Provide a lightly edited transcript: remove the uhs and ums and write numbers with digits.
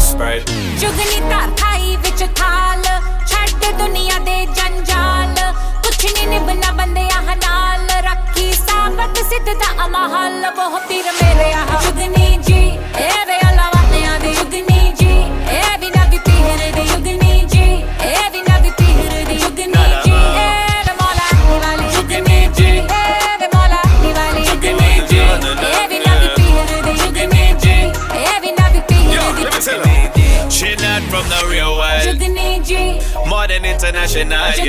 Sprite. ਜੁਗਨੀ ਧਰ ਥਾਈ ਵਿੱਚ ਥਾਲ ਛੱਡ ਦੁਨੀਆ ਦੇ ਜੰਜਾਲ ਕੁਛ ਨਹੀਂ ਨਿਭਣਾ ਬੰਦਿਆਂ ਨਾਲ ਰੱਖੀ ਸਾਬਤ ਸਿੱਧ ਦਾ ਅਮਹਲ ਬਹੁ ਪੀਰ ਮੇਰੇ ਆਹ ਜੁਗਨੀ ਜੀ ਇਹ ਵੇ ਅਲਾਵਾਂ ਦੀ ਜੁਗਨੀ ਜੀ ਇਹ ਵੀ ਨਾ ਵੀ ਪੀਰ ਦੀ ਜੁਗਨੀ ਜੀ ਇਹ ਵੀ ਨਾ ਵੀ ਪੀਰ ਦੀ ਜੁਗਨੀ ਜੀ ਇਹ ਵੇ ਮੌਲਾ ਵਾਲੀ ਜੁਗਨੀ ਜੀ ਇਹ ਵੇ ਮੌਲਾ ਵਾਲੀ ਜੁਗਨੀ ਜੀ ਇਹ ਵੀ ਨਾ ਵੀ ਪੀਰ ਦੀ ਜੁਗਨੀ ਜੀ ਇਹ ਵੀ ਨਾ ਵੀ ਪੀਰ ਦੀ She not from the real world, ਜੁਗਨੀ ਜੀ more than international.